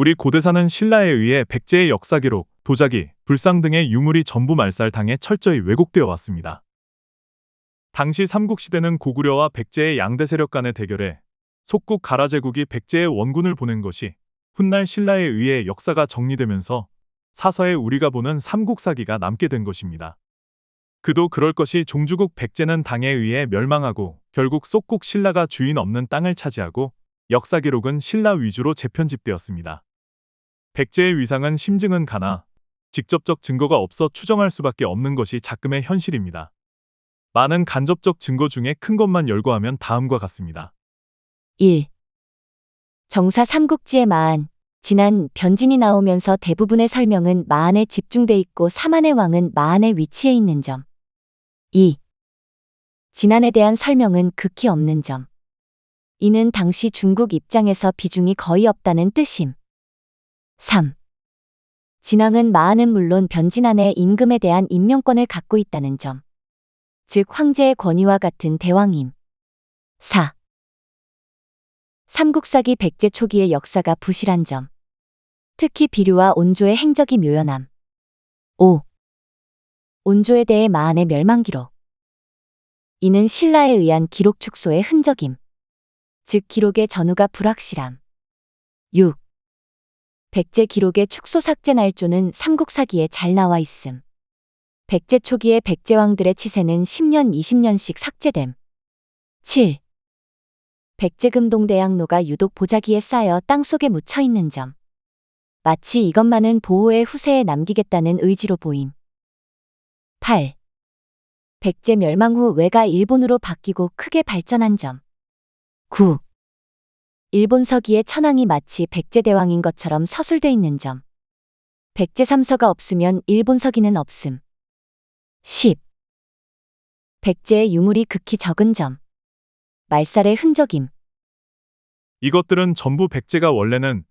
우리 고대사는 신라에 의해 백제의 역사 기록, 도자기, 불상 등의 유물이 전부 말살당해 철저히 왜곡되어 왔습니다. 당시 삼국시대는 고구려와 백제의 양대 세력 간의 대결에 속국 가라제국이 백제의 원군을 보낸 것이 훗날 신라에 의해 역사가 정리되면서 사서에 우리가 보는 삼국사기가 남게 된 것입니다. 그도 그럴 것이 종주국 백제는 당에 의해 멸망하고 결국 속국 신라가 주인 없는 땅을 차지하고 역사 기록은 신라 위주로 재편집되었습니다. 백제의 위상은 심증은 가나 직접적 증거가 없어 추정할 수밖에 없는 것이 작금의 현실입니다. 많은 간접적 증거 중에 큰 것만 열거하면 다음과 같습니다. 1. 정사 삼국지의 마한. 진안, 변진이 나오면서 대부분의 설명은 마한에 집중돼 있고 사만의 왕은 마한의 위치에 있는 점. 2. 진안에 대한 설명은 극히 없는 점. 이는 당시 중국 입장에서 비중이 거의 없다는 뜻임. 3. 진왕은 마한은 물론 변진안의 임금에 대한 임명권을 갖고 있다는 점. 즉 황제의 권위와 같은 대왕임. 4. 삼국사기 백제 초기의 역사가 부실한 점. 특히 비류와 온조의 행적이 묘연함. 5. 온조에 대해 마한의 멸망 기록. 이는 신라에 의한 기록 축소의 흔적임. 즉 기록의 전후가 불확실함. 6. 백제 기록의 축소 삭제 날조는 삼국사기에 잘 나와 있음. 백제 초기의 백제왕들의 치세는 10년 20년씩 삭제됨. 7. 백제금동대양로가 유독 보자기에 쌓여 땅속에 묻혀 있는 점. 마치 이것만은 보호의 후세에 남기겠다는 의지로 보임. 8. 백제 멸망 후 외가 일본으로 바뀌고 크게 발전한 점. 9. 일본 서기의 천황이 마치 백제대왕인 것처럼 서술돼 있는 점. 백제 3서가 없으면 일본 서기는 없음. 10. 백제의 유물이 극히 적은 점. 말살의 흔적임. 이것들은 전부 백제가 원래는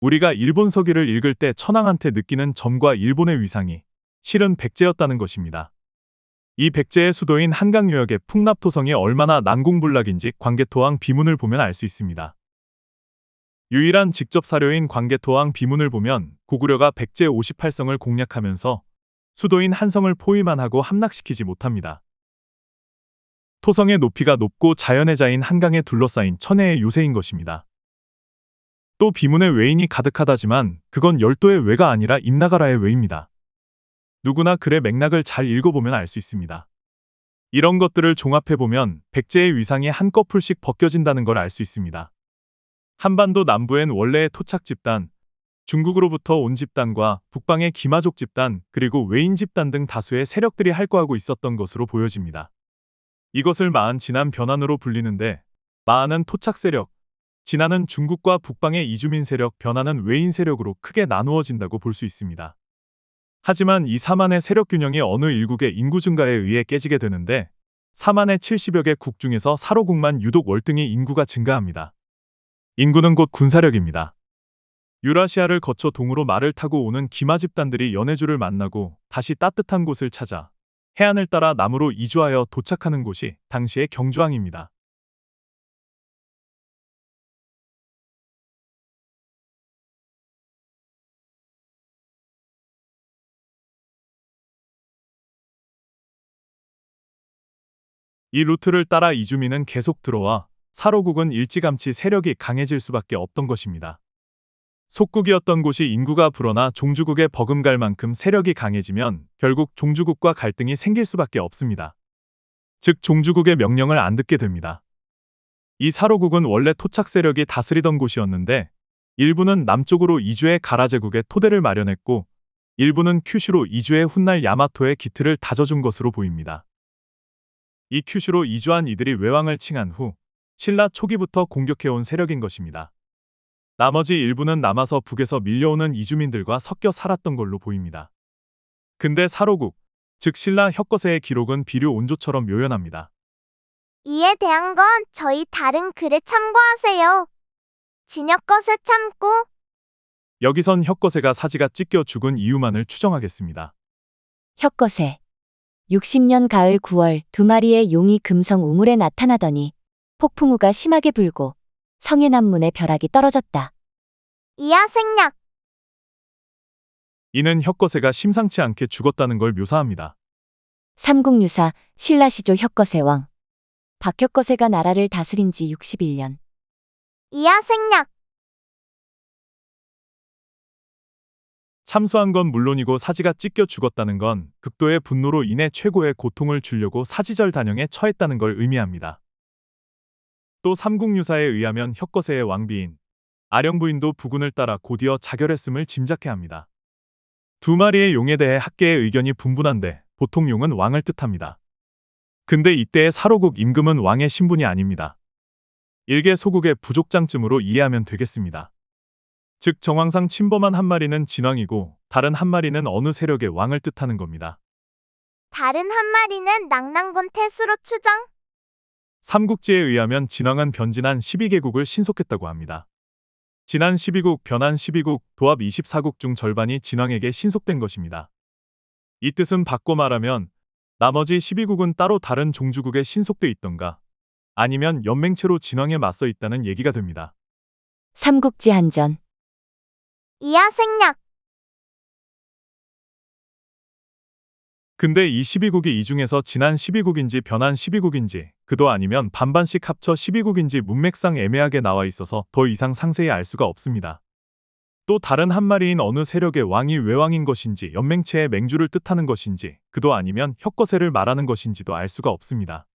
우리가 일본 서기를 읽을 때 천황한테 느끼는 점과 일본의 위상이 실은 백제였다는 것입니다. 이 백제의 수도인 한강유역의 풍납토성이 얼마나 난공불락인지 광개토왕 비문을 보면 알 수 있습니다. 유일한 직접 사료인 광개토왕 비문을 보면 고구려가 백제 58성을 공략하면서 수도인 한성을 포위만 하고 함락시키지 못합니다. 토성의 높이가 높고 자연의 자인 한강에 둘러싸인 천혜의 요새인 것입니다. 또 비문의 외인이 가득하다지만 그건 열도의 외가 아니라 임나가라의 외입니다. 누구나 글의 맥락을 잘 읽어보면 알 수 있습니다. 이런 것들을 종합해보면 백제의 위상이 한꺼풀씩 벗겨진다는 걸 알 수 있습니다. 한반도 남부엔 원래의 토착 집단, 중국으로부터 온 집단과 북방의 기마족 집단, 그리고 외인 집단 등 다수의 세력들이 할거하고 있었던 것으로 보여집니다. 이것을 마한 진안 변환으로 불리는데 마한은 토착 세력, 진안은 중국과 북방의 이주민 세력, 변환은 외인 세력으로 크게 나누어진다고 볼 수 있습니다. 하지만 이 사만의 세력 균형이 어느 일국의 인구 증가에 의해 깨지게 되는데 사만의 70여 개 국 중에서 사로국만 유독 월등히 인구가 증가합니다. 인구는 곧 군사력입니다. 유라시아를 거쳐 동으로 말을 타고 오는 기마 집단들이 연해주를 만나고 다시 따뜻한 곳을 찾아 해안을 따라 남으로 이주하여 도착하는 곳이 당시의 경주항입니다. 이 루트를 따라 이주민은 계속 들어와 사로국은 일찌감치 세력이 강해질 수밖에 없던 것입니다. 속국이었던 곳이 인구가 불어나 종주국에 버금갈 만큼 세력이 강해지면 결국 종주국과 갈등이 생길 수밖에 없습니다. 즉 종주국의 명령을 안 듣게 됩니다. 이 사로국은 원래 토착 세력이 다스리던 곳이었는데 일부는 남쪽으로 이주해 가라제국에 토대를 마련했고 일부는 큐슈로 이주해 훗날 야마토의 기틀을 다져준 것으로 보입니다. 이 큐슈로 이주한 이들이 외왕을 칭한 후 신라 초기부터 공격해온 세력인 것입니다. 나머지 일부는 남아서 북에서 밀려오는 이주민들과 섞여 살았던 걸로 보입니다. 근데 사로국, 즉 신라 혁거세의 기록은 비류 온조처럼 묘연합니다. 이에 대한 건 저희 다른 글에 참고하세요. 진혁것에 참고. 여기선 혁거세가 사지가 찢겨 죽은 이유만을 추정하겠습니다. 혁거세. 60년 가을 9월 2마리의 용이 금성 우물에 나타나더니 폭풍우가 심하게 불고 성의 남문에 벼락이 떨어졌다. 이하 생략. 이는 혁거세가 심상치 않게 죽었다는 걸 묘사합니다. 삼국유사 신라시조 혁거세 왕. 박혁거세가 나라를 다스린 지 61년. 이하 생략. 참수한 건 물론이고 사지가 찢겨 죽었다는 건 극도의 분노로 인해 최고의 고통을 주려고 사지절 단영에 처했다는 걸 의미합니다. 또 삼국유사에 의하면 혁거세의 왕비인 아령 부인도 부군을 따라 곧이어 자결했음을 짐작해 합니다. 두 마리의 용에 대해 학계의 의견이 분분한데 보통 용은 왕을 뜻합니다. 근데 이때의 사로국 임금은 왕의 신분이 아닙니다. 일개 소국의 부족장쯤으로 이해하면 되겠습니다. 즉 정황상 침범한 한 마리는 진왕이고 다른 한 마리는 어느 세력의 왕을 뜻하는 겁니다. 다른 한 마리는 낙랑군 태수로 추정. 삼국지에 의하면 진왕은 변진한 12개국을 신속했다고 합니다. 진한 12국, 변한 12국, 도합 24국 중 절반이 진왕에게 신속된 것입니다. 이 뜻은 바꿔 말하면 나머지 12국은 따로 다른 종주국에 신속돼 있던가 아니면 연맹체로 진왕에 맞서 있다는 얘기가 됩니다. 삼국지 한전. 이하 생략. 근데 이 12국이 이 중에서 진한 12국인지 변한 12국인지 그도 아니면 반반씩 합쳐 12국인지 문맥상 애매하게 나와 있어서 더 이상 상세히 알 수가 없습니다. 또 다른 한 마리인 어느 세력의 왕이 외왕인 것인지 연맹체의 맹주를 뜻하는 것인지 그도 아니면 혁거세를 말하는 것인지도 알 수가 없습니다.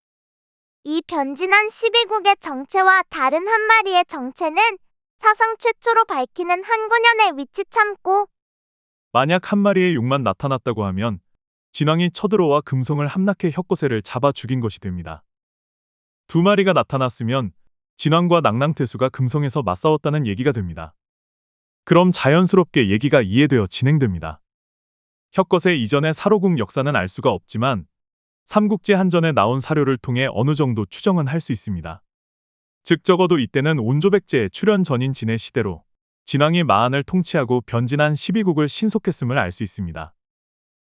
이 변진한 12국의 정체와 다른 한 마리의 정체는 사상 최초로 밝히는 한군현의 위치 참고. 만약 한 마리의 용만 나타났다고 하면 진왕이 쳐들어와 금성을 함락해 혁거세를 잡아 죽인 것이 됩니다. 두 마리가 나타났으면 진왕과 낙랑태수가 금성에서 맞싸웠다는 얘기가 됩니다. 그럼 자연스럽게 얘기가 이해되어 진행됩니다. 혁거세 이전의 사로국 역사는 알 수가 없지만 삼국지 한전에 나온 사료를 통해 어느 정도 추정은 할 수 있습니다. 즉 적어도 이때는 온조백제의 출현 전인 진의 시대로 진왕이 마한을 통치하고 변진한 12국을 신속했음을 알 수 있습니다.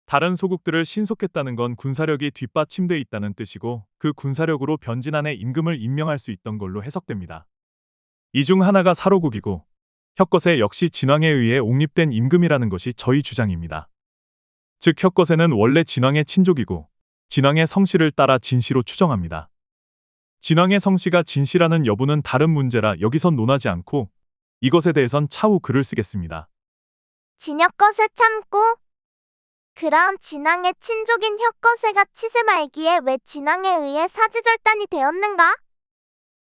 다른 소국들을 신속했다는 건 군사력이 뒷받침돼 있다는 뜻이고 그 군사력으로 변진한의 임금을 임명할 수 있던 걸로 해석됩니다. 이 중 하나가 사로국이고 혁거세 역시 진왕에 의해 옹립된 임금이라는 것이 저희 주장입니다. 즉 혁거세는 원래 진왕의 친족이고 진왕의 성씨를 따라 진씨로 추정합니다. 진왕의 성씨가 진씨라는 여부는 다른 문제라 여기선 논하지 않고 이것에 대해선 차후 글을 쓰겠습니다. 진혁거세 참고. 그럼 진왕의 친족인 혁거세가 치세 말기에 왜 진왕에 의해 사지절단이 되었는가?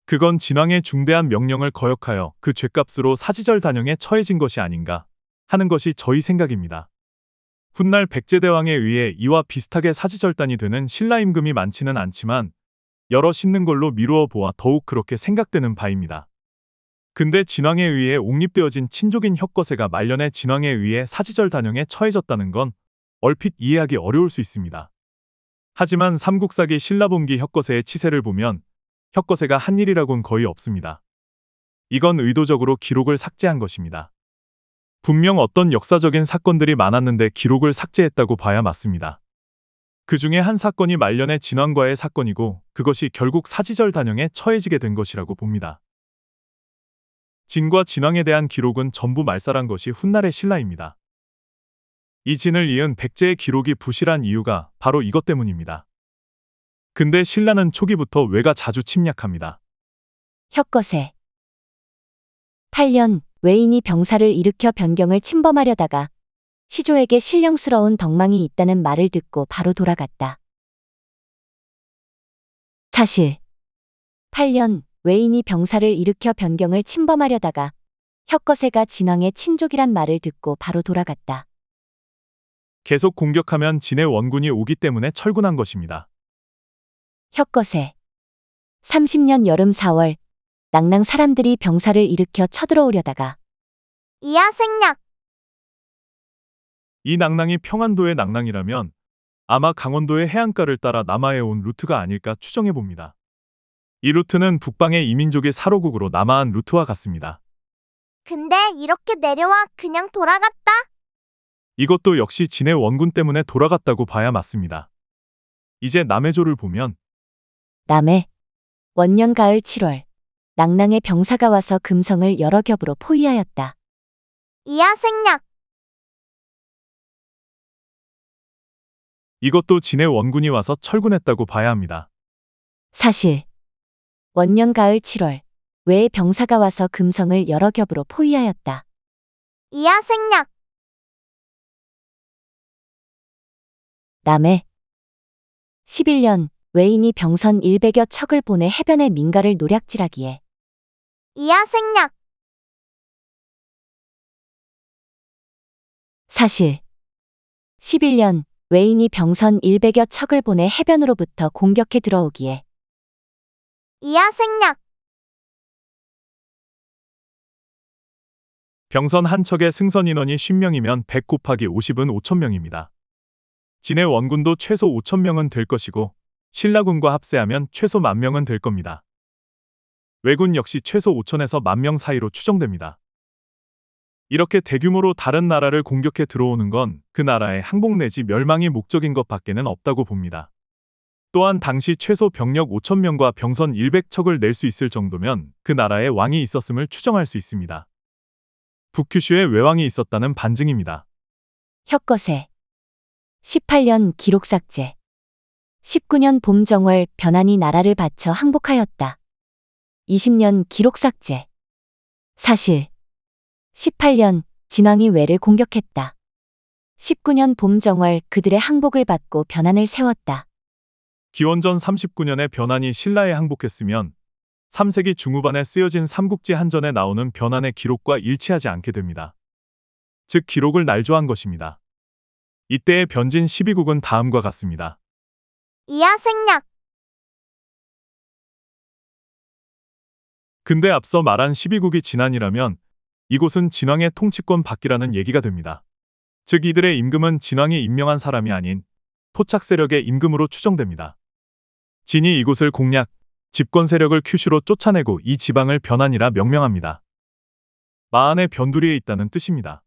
그건 진왕의 중대한 명령을 거역하여 그 죗값으로 사지절 단영에 처해진 것이 아닌가 하는 것이 저희 생각입니다. 훗날 백제대왕에 의해 이와 비슷하게 사지절단이 되는 신라 임금이 많지는 않지만 여러 있는 걸로 미루어 보아 더욱 그렇게 생각되는 바입니다. 근데 진왕에 의해 옹립되어진 친족인 혁거세가 말년에 진왕에 의해 사지절 단영에 처해졌다는 건 얼핏 이해하기 어려울 수 있습니다. 하지만 삼국사기 신라본기 혁거세의 치세를 보면 혁거세가 한 일이라곤 거의 없습니다. 이건 의도적으로 기록을 삭제한 것입니다. 분명 어떤 역사적인 사건들이 많았는데 기록을 삭제했다고 봐야 맞습니다. 그 중에 한 사건이 말년의 진왕과의 사건이고 그것이 결국 사지절 단영에 처해지게 된 것이라고 봅니다. 진과 진왕에 대한 기록은 전부 말살한 것이 훗날의 신라입니다. 이 진을 이은 백제의 기록이 부실한 이유가 바로 이것 때문입니다. 근데 신라는 초기부터 외가 자주 침략합니다. 혁거세. 8년 외인이 병사를 일으켜 변경을 침범하려다가 시조에게 신령스러운 덕망이 있다는 말을 듣고 바로 돌아갔다. 사실 8년 외인이 병사를 일으켜 변경을 침범하려다가 혁거세가 진왕의 친족이란 말을 듣고 바로 돌아갔다. 계속 공격하면 진의 원군이 오기 때문에 철군한 것입니다. 혁거세. 30년 여름 4월 낙랑 사람들이 병사를 일으켜 쳐들어오려다가 이하 생략. 이 낙랑이 평안도의 낙랑이라면 아마 강원도의 해안가를 따라 남하에 온 루트가 아닐까 추정해 봅니다. 이 루트는 북방의 이민족의 사로국으로 남하한 루트와 같습니다. 근데 이렇게 내려와 그냥 돌아갔다? 이것도 역시 진의 원군 때문에 돌아갔다고 봐야 맞습니다. 이제 남해조를 보면 남해 원년 가을 7월 낙랑의 병사가 와서 금성을 여러 겹으로 포위하였다. 이하 생략. 이것도 진의 원군이 와서 철군했다고 봐야 합니다. 사실. 원년 가을 7월, 외의 병사가 와서 금성을 여러 겹으로 포위하였다. 이하 생략. 남해 11년, 외인이 병선 100여 척을 보내 해변의 민가를 노략질하기에 이하 생략. 사실. 11년, 외인이 병선 100여 척을 보내 해변으로부터 공격해 들어오기에 이하 생략. 병선 한 척의 승선 인원이 50명이면 100 곱하기 50은 5,000명입니다. 진의 원군도 최소 5,000명은 될 것이고 신라군과 합세하면 최소 10,000명은 될 겁니다. 왜군 역시 최소 5,000에서 10,000명 사이로 추정됩니다. 이렇게 대규모로 다른 나라를 공격해 들어오는 건 그 나라의 항복 내지 멸망이 목적인 것 밖에는 없다고 봅니다. 또한 당시 최소 병력 5,000명과 병선 100척을 낼 수 있을 정도면 그 나라에 왕이 있었음을 추정할 수 있습니다. 북큐슈에 외왕이 있었다는 반증입니다. 혁거세 18년 기록 삭제 19년 봄 정월 변한이 나라를 바쳐 항복하였다. 20년 기록 삭제 사실 18년 진왕이 외를 공격했다. 19년 봄 정월 그들의 항복을 받고 변한을 세웠다. 기원전 39년에 변한이 신라에 항복했으면 3세기 중후반에 쓰여진 삼국지 한전에 나오는 변한의 기록과 일치하지 않게 됩니다. 즉 기록을 날조한 것입니다. 이때의 변진 12국은 다음과 같습니다. 이하 생략. 근데 앞서 말한 12국이 진안이라면 이곳은 진왕의 통치권 받기라는 얘기가 됩니다. 즉 이들의 임금은 진왕이 임명한 사람이 아닌 토착 세력의 임금으로 추정됩니다. 진이 이곳을 공략, 집권 세력을 큐슈로 쫓아내고 이 지방을 변한이라 명명합니다. 마한의 변두리에 있다는 뜻입니다.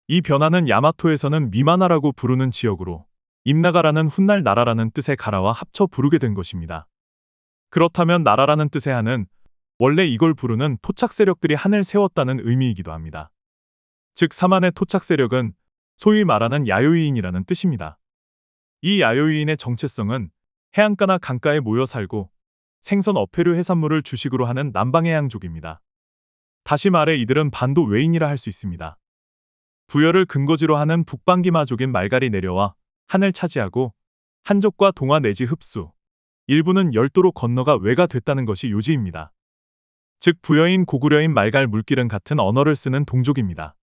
이 변한은 야마토에서는 미마나라고 부르는 지역으로 임나가라는 훗날 나라라는 뜻의 가라와 합쳐 부르게 된 것입니다. 그렇다면 나라라는 뜻의 한은 원래 이걸 부르는 토착 세력들이 한을 세웠다는 의미이기도 합니다. 즉 사만의 토착 세력은 소위 말하는 야요이인이라는 뜻입니다. 이 야요이인의 정체성은 해안가나 강가에 모여 살고 생선 어패류 해산물을 주식으로 하는 남방해양족입니다. 다시 말해 이들은 반도 외인이라 할 수 있습니다. 부여를 근거지로 하는 북방기마족인 말갈이 내려와 한을 차지하고 한족과 동화 내지 흡수, 일부는 열도로 건너가 외가 됐다는 것이 요지입니다. 즉 부여인 고구려인 말갈 물길은 같은 언어를 쓰는 동족입니다.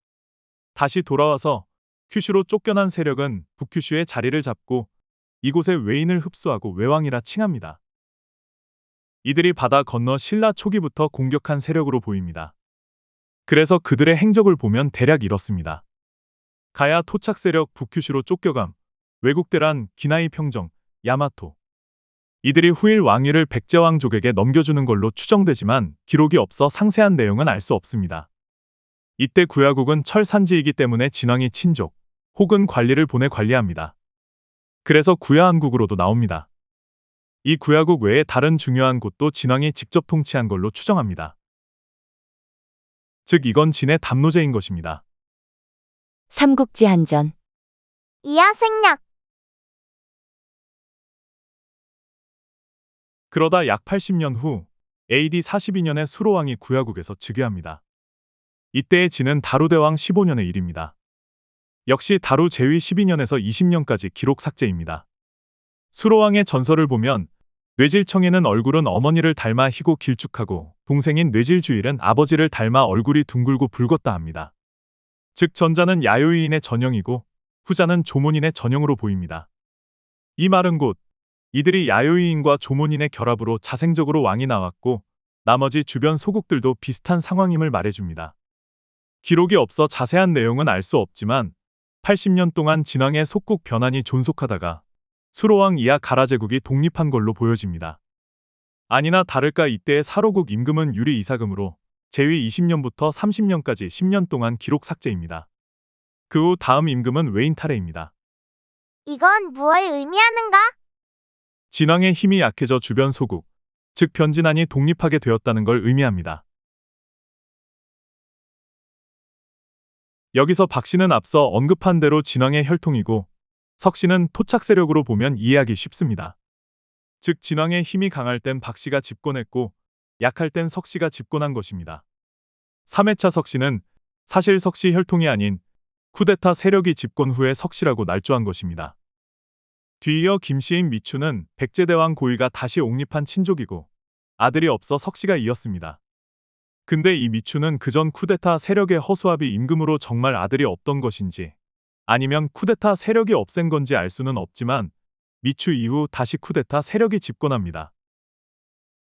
다시 돌아와서 큐슈로 쫓겨난 세력은 북큐슈의 자리를 잡고 이곳에 외인을 흡수하고 외왕이라 칭합니다. 이들이 바다 건너 신라 초기부터 공격한 세력으로 보입니다. 그래서 그들의 행적을 보면 대략 이렇습니다. 가야 토착 세력 북큐슈로 쫓겨감, 외국대란 기나이 평정, 야마토. 이들이 후일 왕위를 백제왕족에게 넘겨주는 걸로 추정되지만 기록이 없어 상세한 내용은 알 수 없습니다. 이때 구야국은 철산지이기 때문에 진왕이 친족 혹은 관리를 보내 관리합니다. 그래서 구야한국으로도 나옵니다. 이 구야국 외에 다른 중요한 곳도 진왕이 직접 통치한 걸로 추정합니다. 즉 이건 진의 담노제인 것입니다. 삼국지 한전 이하 생략. 그러다 약 80년 후 AD 42년에 수로왕이 구야국에서 즉위합니다. 이때의 진은 다루대왕 15년의 일입니다. 역시 다루 제위 12년에서 20년까지 기록 삭제입니다. 수로왕의 전설을 보면 뇌질청에는 얼굴은 어머니를 닮아 희고 길쭉하고 동생인 뇌질주일은 아버지를 닮아 얼굴이 둥글고 붉었다 합니다. 즉 전자는 야요이인의 전형이고 후자는 조몬인의 전형으로 보입니다. 이 말은 곧 이들이 야요이인과 조몬인의 결합으로 자생적으로 왕이 나왔고 나머지 주변 소국들도 비슷한 상황임을 말해줍니다. 기록이 없어 자세한 내용은 알 수 없지만 80년 동안 진왕의 속국 변한이 존속하다가 수로왕 이하 가라 제국이 독립한 걸로 보여집니다. 아니나 다를까 이때의 사로국 임금은 유리 이사금으로 제위 20년부터 30년까지 10년 동안 기록 삭제입니다. 그 후 다음 임금은 외인 탈해입니다. 이건 무엇을 의미하는가? 진왕의 힘이 약해져 주변 소국, 즉 변진안이 독립하게 되었다는 걸 의미합니다. 여기서 박 씨는 앞서 언급한 대로 진왕의 혈통이고 석 씨는 토착 세력으로 보면 이해하기 쉽습니다. 즉 진왕의 힘이 강할 땐 박 씨가 집권했고 약할 땐 석 씨가 집권한 것입니다. 3회차 석 씨는 사실 석 씨 혈통이 아닌 쿠데타 세력이 집권 후에 석 씨라고 날조한 것입니다. 뒤이어 김 씨인 미추는 백제대왕 고의가 다시 옹립한 친족이고 아들이 없어 석 씨가 이었습니다. 근데 이 미추는 그전 쿠데타 세력의 허수아비 임금으로 정말 아들이 없던 것인지 아니면 쿠데타 세력이 없앤 건지 알 수는 없지만 미추 이후 다시 쿠데타 세력이 집권합니다.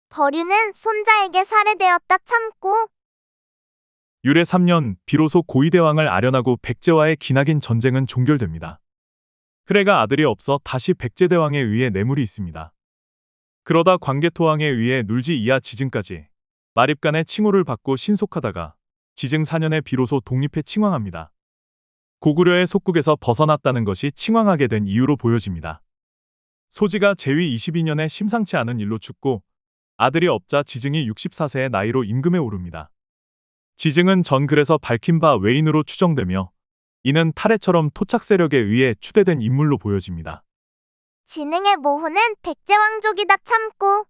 버류는 손자에게 살해되었다 참고. 유래 3년 비로소 고의대왕을 아련하고 백제와의 기나긴 전쟁은 종결됩니다. 흐레가 아들이 없어 다시 백제대왕에 의해 뇌물이 있습니다. 그러다 광개토왕에 의해 눌지 이하 지증까지 마립간의 칭호를 받고 신속하다가 지증 4년에 비로소 독립해 칭왕합니다. 고구려의 속국에서 벗어났다는 것이 칭왕하게 된 이유로 보여집니다. 소지가 제위 22년에 심상치 않은 일로 죽고 아들이 없자 지증이 64세의 나이로 임금에 오릅니다. 지증은 전 글에서 밝힌 바 외인으로 추정되며 이는 탈해처럼 토착 세력에 의해 추대된 인물로 보여집니다. 진흥의 모후는 백제왕족이다 참고.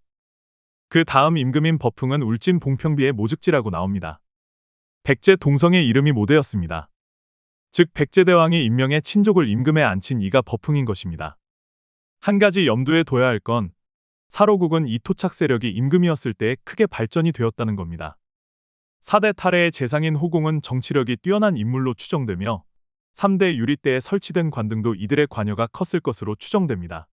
그 다음 임금인 버풍은 울진 봉평비의 모즉지라고 나옵니다. 백제 동성의 이름이 모대였습니다. 즉 백제대왕이 임명해 친족을 임금에 앉힌 이가 버풍인 것입니다. 한 가지 염두에 둬야 할 건 사로국은 이 토착 세력이 임금이었을 때 크게 발전이 되었다는 겁니다. 4대 탈해의 재상인 호공은 정치력이 뛰어난 인물로 추정되며 3대 유리 때에 설치된 관등도 이들의 관여가 컸을 것으로 추정됩니다.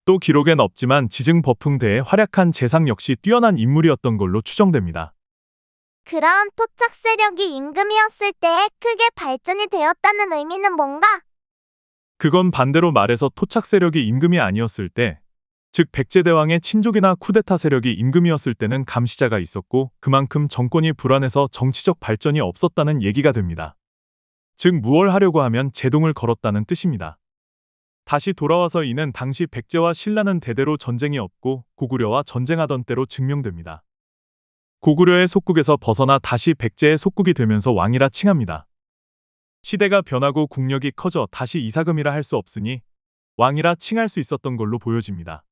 또 기록엔 없지만 지증 버풍대의 활약한 재상 역시 뛰어난 인물이었던 걸로 추정됩니다. 그럼 토착 세력이 임금이었을 때에 크게 발전이 되었다는 의미는 뭔가? 그건 반대로 말해서 토착 세력이 임금이 아니었을 때, 즉 백제대왕의 친족이나 쿠데타 세력이 임금이었을 때는 감시자가 있었고 그만큼 정권이 불안해서 정치적 발전이 없었다는 얘기가 됩니다. 즉 무얼 하려고 하면 제동을 걸었다는 뜻입니다. 다시 돌아와서 이는 당시 백제와 신라는 대대로 전쟁이 없고 고구려와 전쟁하던 때로 증명됩니다. 고구려의 속국에서 벗어나 다시 백제의 속국이 되면서 왕이라 칭합니다. 시대가 변하고 국력이 커져 다시 이사금이라 할 수 없으니 왕이라 칭할 수 있었던 걸로 보여집니다.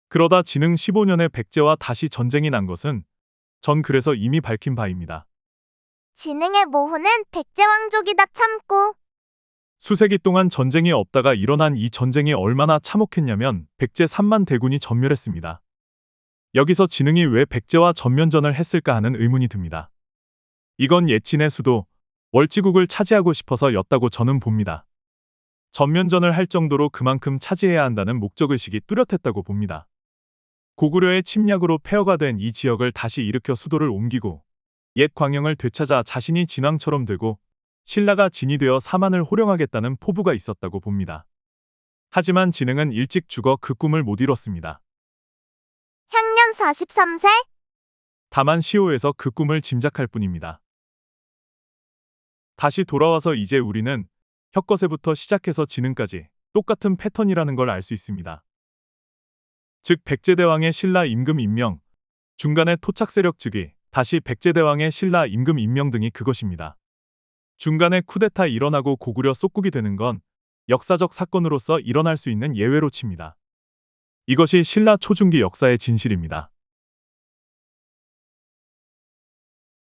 그러다 진흥 15년에 백제와 다시 전쟁이 난 것은 전 글에서 이미 밝힌 바입니다. 진흥의 모후는 백제왕족이다 참고. 수세기 동안 전쟁이 없다가 일어난 이 전쟁이 얼마나 참혹했냐면 백제 3만 대군이 전멸했습니다. 여기서 진흥이 왜 백제와 전면전을 했을까 하는 의문이 듭니다. 이건 예친의 수도 월지국을 차지하고 싶어서 였다고 저는 봅니다. 전면전을 할 정도로 그만큼 차지해야 한다는 목적의식이 뚜렷했다고 봅니다. 고구려의 침략으로 폐허가 된 이 지역을 다시 일으켜 수도를 옮기고 옛 광영을 되찾아 자신이 진왕처럼 되고 신라가 진이 되어 사만을 호령하겠다는 포부가 있었다고 봅니다. 하지만 진흥은 일찍 죽어 그 꿈을 못 이뤘습니다. 향년 43세? 다만 시호에서 그 꿈을 짐작할 뿐입니다. 다시 돌아와서 이제 우리는 혁거세부터 시작해서 진흥까지 똑같은 패턴이라는 걸 알 수 있습니다. 즉 백제대왕의 신라 임금 임명, 중간에 토착 세력 즉위, 다시 백제대왕의 신라 임금 임명 등이 그것입니다. 중간에 쿠데타 일어나고 고구려 속국이 되는 건 역사적 사건으로서 일어날 수 있는 예외로 칩니다. 이것이 신라 초중기 역사의 진실입니다.